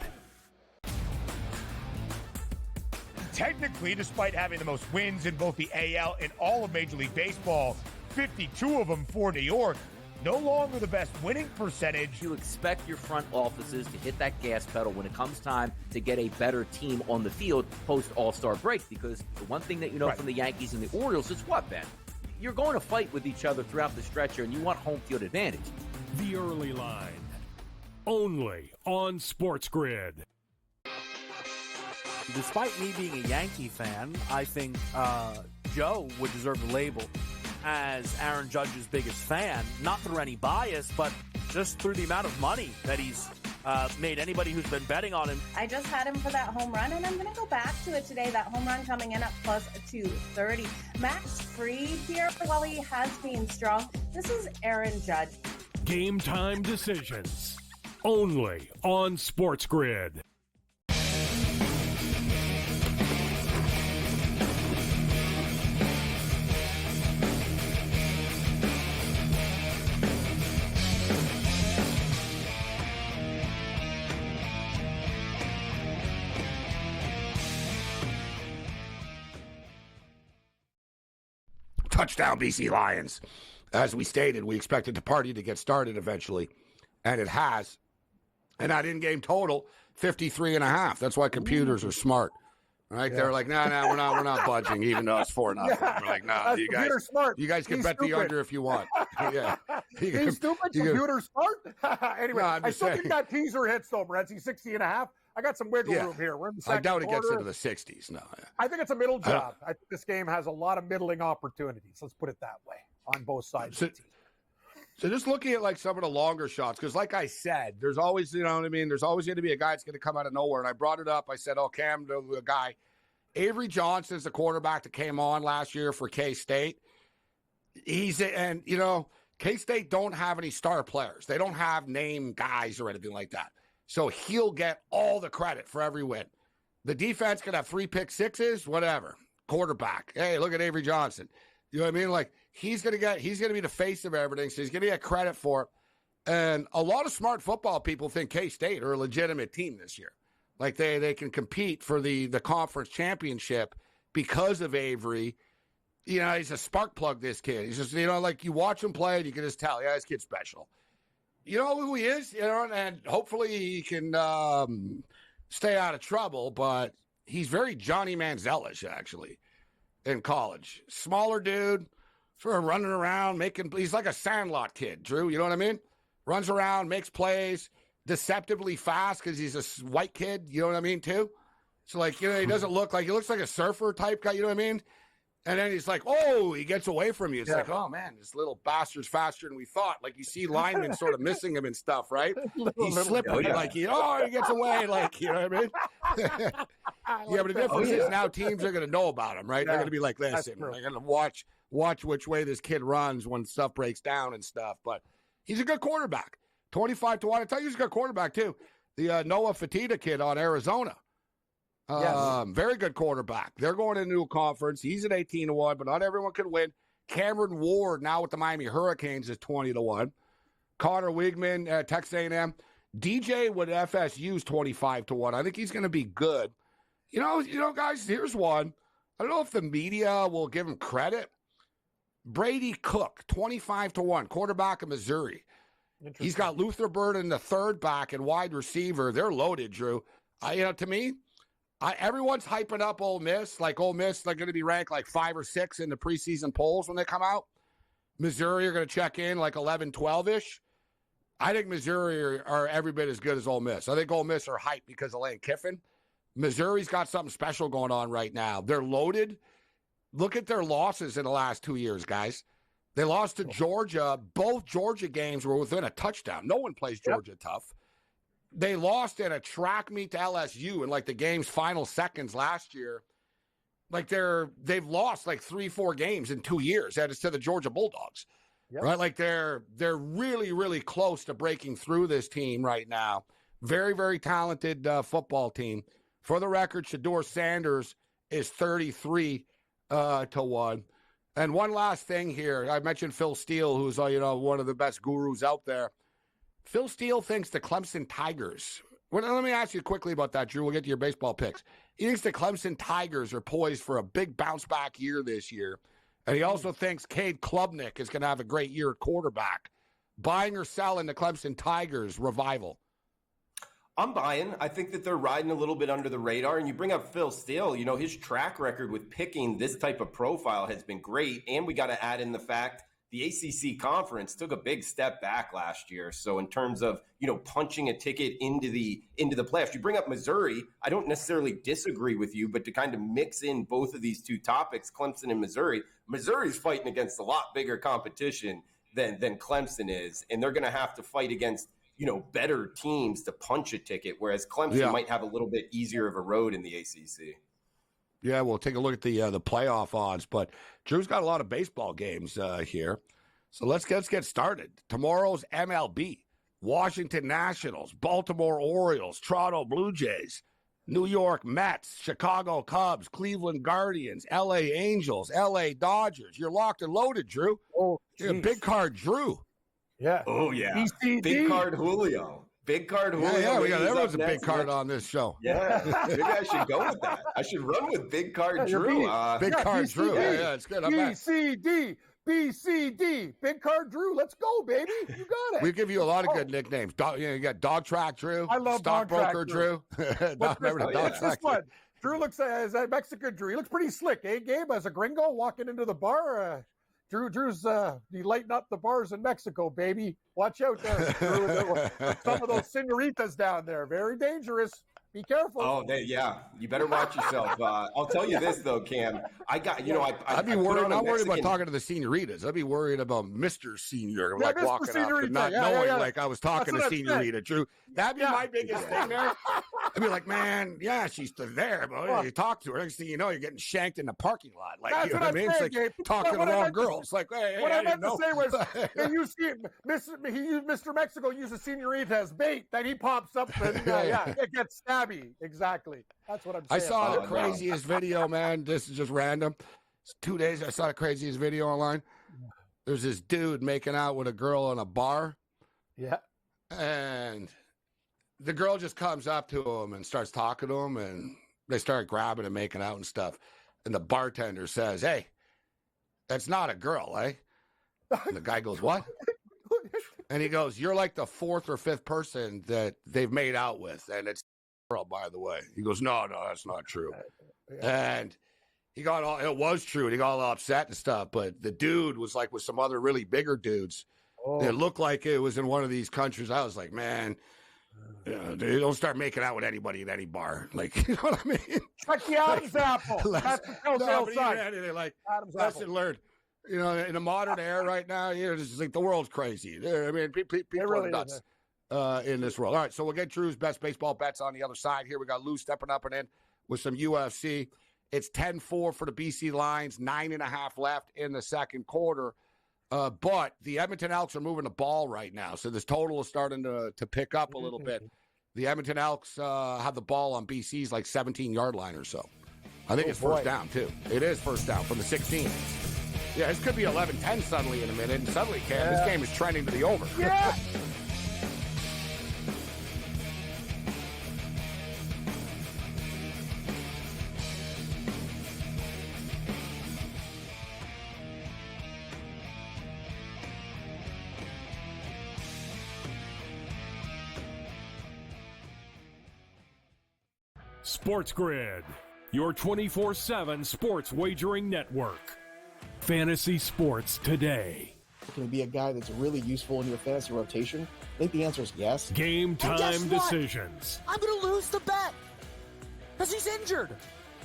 Technically, despite having the most wins in both the AL and all of Major League Baseball, 52 of them for New York, no longer the best winning percentage. You expect your front offices to hit that gas pedal when it comes time to get a better team on the field post All-Star break, because the one thing that you know from the Yankees and the Orioles is what, Ben? You're going to fight with each other throughout the stretch here, and you want home field advantage. The early line, only on SportsGrid. Despite me being a Yankee fan, I think Joe would deserve the label as Aaron Judge's biggest fan, not through any bias, but just through the amount of money that he's made anybody who's been betting on him. I just had him for that home run, and I'm going to go back to it today. That home run coming in at plus 230. Max Fried here, while he has been strong. This is Aaron Judge. Game time decisions, only on SportsGrid. Touchdown, BC Lions. As we stated, we expected the party to get started eventually, and it has. And that in-game total, 53.5. That's why computers are smart, right? Yeah. They're like, no, we're not budging, even though it's 4-0. Yeah. We're like, no, you guys can bet the under if you want. Yeah, he's stupid. Computer smart. Anyway, no, I still think that teaser hits though, Morency, 60.5. I got some wiggle room here. We're in the second I doubt it gets quarter. into the 60s. No, I think it's a middle job. I think this game has a lot of middling opportunities. Let's put it that way on both sides. So just looking at like some of the longer shots, because like I said, there's always, you know what I mean? There's always going to be a guy that's going to come out of nowhere. And I brought it up. I said, oh, Cam, the guy. Avery Johnson's the quarterback that came on last year for K-State. And you know, K-State don't have any star players. They don't have name guys or anything like that. So he'll get all the credit for every win. The defense could have 3 pick sixes, whatever. Quarterback. Hey, look at Avery Johnson. You know what I mean? Like he's gonna be the face of everything, so he's gonna get credit for it. And a lot of smart football people think K-State are a legitimate team this year. Like they can compete for the conference championship because of Avery. You know, he's a spark plug, this kid. He's just, you know, like you watch him play and you can just tell, yeah, this kid's special. You know who he is, you know, and hopefully he can stay out of trouble, but he's very Johnny Manziel-ish, actually, in college. Smaller dude, sort of running around, he's like a Sandlot kid, Drew, you know what I mean? Runs around, makes plays, deceptively fast because he's a white kid, you know what I mean, too? So, like, you know, he looks like a surfer type guy, you know what I mean? And then he's like, oh, he gets away from you. It's like, oh, man, this little bastard's faster than we thought. Like, you see linemen sort of missing him and stuff, right? He's slippery. Like, he gets away. Like, you know what I mean? Yeah, but the difference is now teams are going to know about him, right? They're going to be like, listen, they're going to watch which way this kid runs when stuff breaks down and stuff. But he's a good quarterback. 25-1. I tell you, he's a good quarterback, too. The Noah Fatita kid on Arizona. Very good quarterback. They're going into a conference. He's at 18-1, but not everyone can win. Cameron Ward, now with the Miami Hurricanes, is 20-1. Connor Wigman, Texas A&M. DJ with FSU's 25-1. I think he's going to be good. You know, guys, here's one. I don't know if the media will give him credit. Brady Cook, 25-1, quarterback of Missouri. He's got Luther Burden, the third back and wide receiver. They're loaded, Drew. To me, everyone's hyping up Ole Miss. Like Ole Miss, they're going to be ranked like 5 or 6 in the preseason polls when they come out. Missouri are going to check in like 11, 12-ish. I think Missouri are every bit as good as Ole Miss. I think Ole Miss are hyped because of Lane Kiffin. Missouri's got something special going on right now. They're loaded. Look at their losses in the last 2 years, guys. They lost to Georgia. Both Georgia games were within a touchdown. No one plays Georgia tough. They lost in a track meet to LSU in like the game's final seconds last year. Like they've lost like 3-4 games in 2 years. That is to the Georgia Bulldogs, right? Like they're really, really close to breaking through this team right now. Very, very talented football team. For the record, Shedeur Sanders is 33-1. And one last thing here. I mentioned Phil Steele, who's one of the best gurus out there. Phil Steele thinks the Clemson Tigers. Well, let me ask you quickly about that, Drew. We'll get to your baseball picks. He thinks the Clemson Tigers are poised for a big bounce-back year this year. And he also thinks Cade Klubnik is going to have a great year at quarterback. Buying or selling the Clemson Tigers revival? I'm buying. I think that they're riding a little bit under the radar. And you bring up Phil Steele, his track record with picking this type of profile has been great. And we got to add in the fact the ACC conference took a big step back last year. So in terms of, punching a ticket into the playoffs, you bring up Missouri. I don't necessarily disagree with you, but to kind of mix in both of these two topics, Clemson and Missouri's fighting against a lot bigger competition than Clemson is. And they're going to have to fight against better teams to punch a ticket, whereas Clemson might have a little bit easier of a road in the ACC. Yeah, we'll take a look at the playoff odds, but Drew's got a lot of baseball games here. So let's get started. Tomorrow's MLB, Washington Nationals, Baltimore Orioles, Toronto Blue Jays, New York Mets, Chicago Cubs, Cleveland Guardians, LA Angels, LA Dodgers. You're locked and loaded, Drew. Oh, you're a big card, Drew. Yeah. Oh, yeah. BCD. Big card Julio. Big card Julio. Yeah, we got everyone's a big card on this show. Yeah, maybe I should go with that. I should run with big card Drew. Big card BCD. Drew. Yeah, it's good. BCD. Big card Drew. Let's go, baby. You got it. We give you a lot of good nicknames. You got Dog Track Drew. I love Stockbroker Dog Track Drew. Remember the Dog Track. This one? Drew looks as a Mexican Drew. He looks pretty slick, eh, Gabe? As a gringo walking into the bar. Drew's he lighting up the bars in Mexico, baby. Watch out there. Drew. Some of those senoritas down there. Very dangerous. Be careful. Oh, yeah. You better watch yourself. I'll tell you this though, Cam. I'd be worried. Not worried about talking to the senoritas. I'd be worried about Mr. Senior, like Mr. walking up and Senorita. not knowing, like I was talking to That's what I'm Senorita. Drew, that'd be my biggest thing there. I'd be like, man, yeah, she's still there, but you talk to her. Next thing you know, you're getting shanked in the parking lot. Like, That's you know what what I mean? I'm It's saying, like Gabe. talking to What the I wrong meant to- girls. Like, hey, what I I meant didn't to say was, know. he used Mr. Mexico uses Senorita as bait. Then he pops up and it gets stabby. Exactly. That's what I'm saying. I saw the craziest video, man. This is just random. It's 2 days. I saw the craziest video online. There's this dude making out with a girl in a bar. Yeah. And the girl just comes up to him and starts talking to him, and they start grabbing and making out and stuff. And the bartender says, "Hey, that's not a girl, eh?" And the guy goes, "What?" And he goes, "You're like the fourth or fifth person that they've made out with, and it's a girl, by the way." He goes, No, that's not true. And he got all, it was true, and he got all upset and stuff, but the dude was like with some other really bigger dudes. It looked like it was in one of these countries. I was like, man, they don't start making out with anybody at any bar. Like, you know what I mean? Check the Adam's apple. That's the telltale sign. They're like, Adam's lesson apple. learned. You know, in the modern era right now, it's just like the world's crazy. I mean, people really are nuts in this world. All right, so we'll get Drew's best baseball bets on the other side here. We got Lou stepping up and in with some UFC. It's 10-4 for the BC Lions, 9.5 left in the second quarter. But the Edmonton Elks are moving the ball right now, so this total is starting to pick up a little bit. The Edmonton Elks have the ball on BC's like 17-yard line or so. I think it's first down, too. It is first down from the 16. Yeah, this could be 11-10 suddenly in a minute, and suddenly, Cam, this game is trending to the over. Yeah. SportsGrid, your 24/7 sports wagering network. Fantasy sports today. Can he be a guy that's really useful in your fantasy rotation? I think the answer is yes. Game And guess time what? decisions. I'm going to lose the bet because he's injured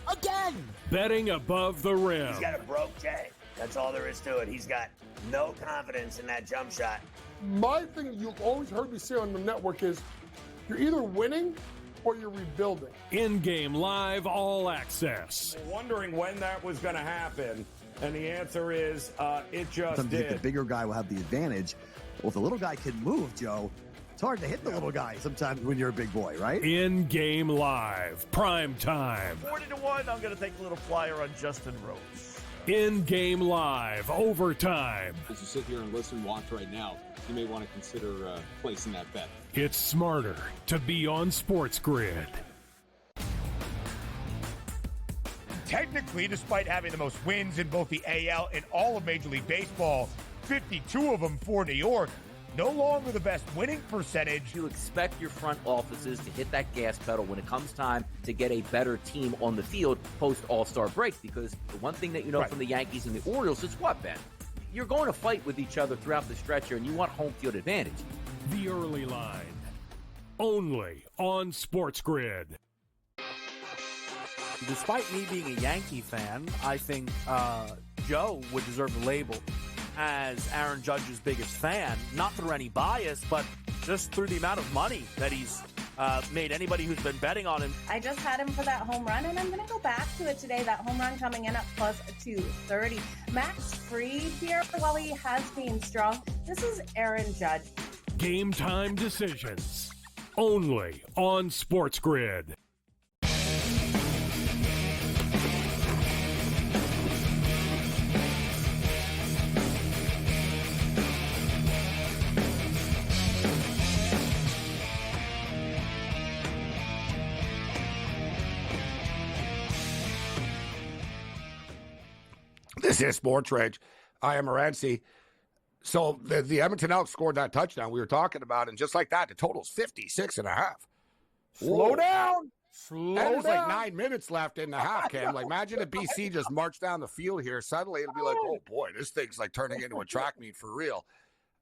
again. Betting above the rim. He's got a broke J. That's all there is to it. He's got no confidence in that jump shot. My thing you've always heard me say on the network is you're either winning or you're rebuilding. In-game live all access. Wondering when that was going to happen, and the answer is it just Sometimes you think did. the bigger guy will have the advantage. Well, if the little guy can move, Joe, it's hard to hit the little guy sometimes when you're a big boy, right? In-game live, prime time. 40-1, I'm going to take a little flyer on Justin Rose. In-game live, overtime. As you sit here and listen, watch right now, you may want to consider placing that bet. It's smarter to be on SportsGrid. Technically, despite having the most wins in both the AL and all of Major League Baseball, 52 of them for New York, no longer the best winning percentage. You expect your front offices to hit that gas pedal when it comes time to get a better team on the field post All-Star break, because the one thing that you know from the Yankees and the Orioles is what, Ben? You're going to fight with each other throughout the stretch here, and you want home field advantage. The early line, only on SportsGrid. Despite me being a Yankee fan, I think Joe would deserve the label as Aaron Judge's biggest fan, not through any bias, but just through the amount of money that he's made anybody who's been betting on him. I just had him for that home run, and I'm going to go back to it today. That home run coming in at plus 230. Max Fried here, while he has been strong, this is Aaron Judge. Game time decisions, only on SportsGrid. This is SportsRage. I am Morency. So the Edmonton Elks scored that touchdown we were talking about, and just like that, the total's 56.5. Slow down. And there's like 9 minutes left in the half, Cam. Like, imagine if BC just marched down the field here. Suddenly, it'll be like, oh, boy, this thing's like turning into a track meet for real.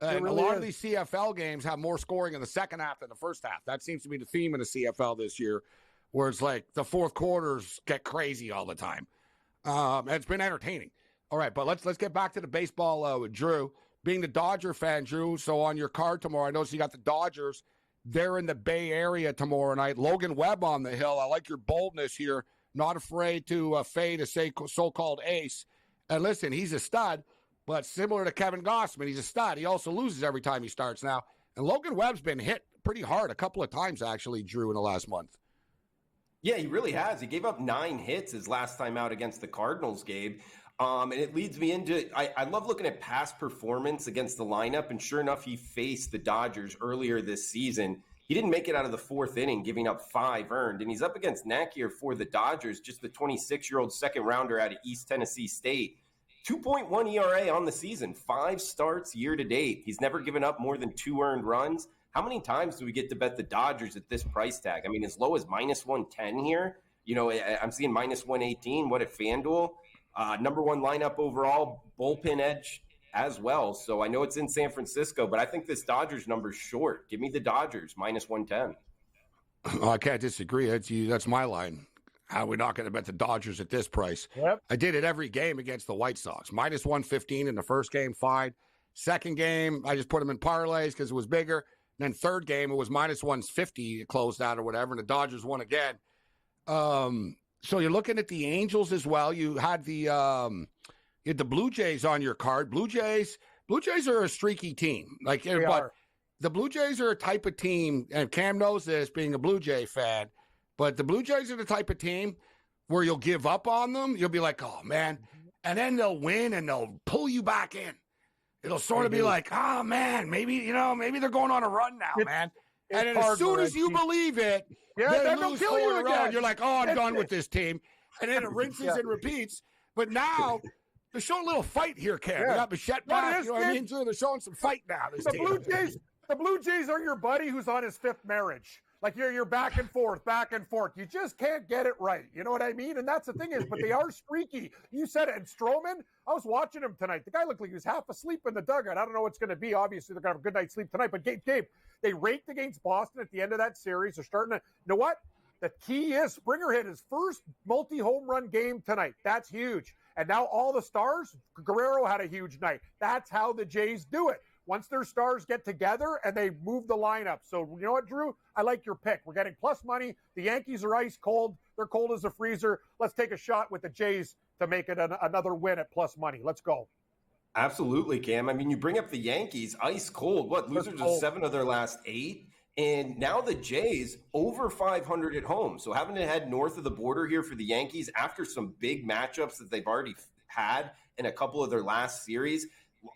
And really a lot is. of these CFL games have more scoring in the second half than the first half. That seems to be the theme in the CFL this year. where it's like the fourth quarters get crazy all the time. And it's been entertaining. All right, but let's get back to the baseball with Drew. Being the Dodger fan, Drew, so on your card tomorrow, I noticed you got the Dodgers. They're in the Bay Area tomorrow night. Logan Webb on the hill. I like your boldness here. Not afraid to fade a so-called ace. And listen, he's a stud, but similar to Kevin Gossman, he's a stud. He also loses every time he starts now. And Logan Webb's been hit pretty hard a couple of times, actually, Drew, in the last month. Yeah, he really has. He gave up 9 hits his last time out against the Cardinals, Gabe. And it leads me into I love looking at past performance against the lineup. And sure enough, he faced the Dodgers earlier this season. He didn't make it out of the 4th inning, giving up 5 earned. And he's up against Nakier for the Dodgers, just the 26-year-old second rounder out of East Tennessee State. 2.1 ERA on the season, 5 starts year to date. He's never given up more than 2 earned runs. How many times do we get to bet the Dodgers at this price tag? I mean, as low as -110 here. You know, I'm seeing -118. What at FanDuel? Number 1 lineup overall, bullpen edge as well. So I know it's in San Francisco, but I think this Dodgers number's short. Give me the Dodgers, -110. Oh, I can't disagree. That's my line. How are we not going to bet the Dodgers at this price? Yep. I did it every game against the White Sox. -115 in the first game, fine. Second game, I just put them in parlays because it was bigger. And then third game, it was -150. It closed out or whatever, and the Dodgers won again. So you're looking at the Angels as well. You had the Blue Jays on your card. Blue Jays are a streaky team. The Blue Jays are a type of team, and Cam knows this, being a Blue Jay fan. But the Blue Jays are the type of team where you'll give up on them. You'll be like, oh man, and then they'll win and they'll pull you back in. It'll sort of be like, oh man, maybe they're going on a run now, man. And then as soon as you believe it, they lose 4 in a row. You're like, oh, I'm done with this team. And then it rinses and repeats. But now they're showing a little fight here, Cam. They got Bichette back. You know what I mean? So they're showing some fight now. The Blue Jays are your buddy who's on his 5th marriage. Like you're back and forth. You just can't get it right. You know what I mean? And that's the thing is, but they are streaky. You said it. And Stroman, I was watching him tonight. The guy looked like he was half asleep in the dugout. I don't know what's going to be. Obviously, they're going to have a good night's sleep tonight. But Gabe, they raked against Boston at the end of that series. They're starting to, you know what? The key is Springer hit his first multi-home run game tonight. That's huge. And now all the stars, Guerrero had a huge night. That's how the Jays do it. Once their stars get together and they move the lineup. So, you know what, Drew? I like your pick. We're getting plus money. The Yankees are ice cold. They're cold as a freezer. Let's take a shot with the Jays to make it another win at plus money. Let's go. Absolutely, Cam. I mean, you bring up the Yankees, ice cold. What, losers of 7 of their last 8? And now the Jays over 500 at home. So having to head north of the border here for the Yankees after some big matchups that they've already had in a couple of their last series.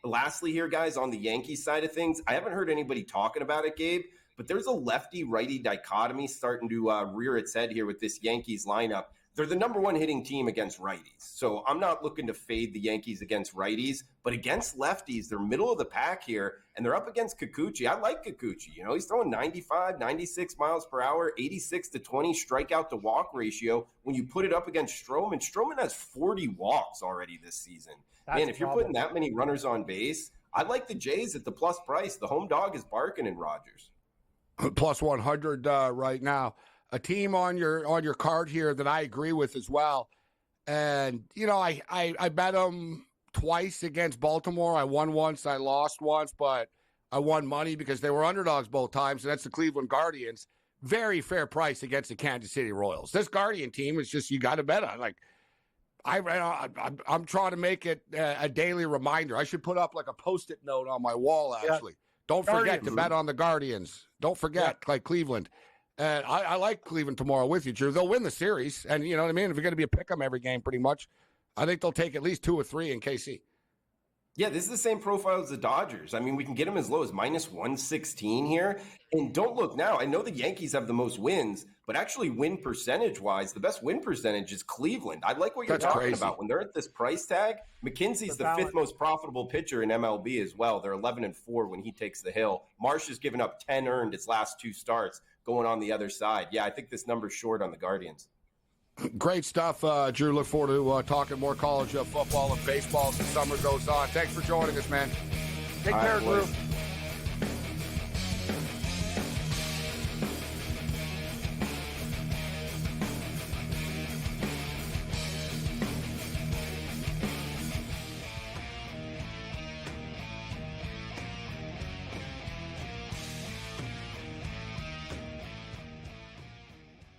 Lastly here, guys, on the Yankees side of things, I haven't heard anybody talking about it, Gabe, but there's a lefty-righty dichotomy starting to rear its head here with this Yankees lineup. They're the number 1 hitting team against righties. So I'm not looking to fade the Yankees against righties, but against lefties, they're middle of the pack here, and they're up against Kikuchi. I like Kikuchi. You know, he's throwing 95, 96 miles per hour, 86 to 20 strikeout to walk ratio. When you put it up against Stroman has 40 walks already this season. Man, if you're putting that many runners on base, I like the Jays at the plus price. The home dog is barking in Rogers. Plus 100 right now. A team on your card here that I agree with as well. And, you know, I bet them twice against Baltimore. I won once, I lost once, but I won money because they were underdogs both times, and that's the Cleveland Guardians. Very fair price against the Kansas City Royals. This Guardian team is just, you got to bet on. Like, I'm trying to make it a daily reminder. I should put up like a Post-it note on my wall, actually. Don't forget to bet on the Guardians. Don't forget, like Cleveland. And I like Cleveland tomorrow with you, Drew. They'll win the series. And you know what I mean? If you're going to be a pick-em every game pretty much, I think they'll take at least 2 or 3 in KC. Yeah, this is the same profile as the Dodgers. I mean, we can get them as low as -116 here. And don't look now. I know the Yankees have the most wins, but actually win percentage-wise, the best win percentage is Cleveland. I like what you're talking about. When they're at this price tag, McKinsey's the 5th most profitable pitcher in MLB as well. They're 11-4 when he takes the hill. Marsh has given up 10 earned its last 2 starts going on the other side. Yeah, I think this number's short on the Guardians. Great stuff, Drew. Look forward to talking more college football and baseball as the summer goes on. Thanks for joining us, man. Take care, Drew.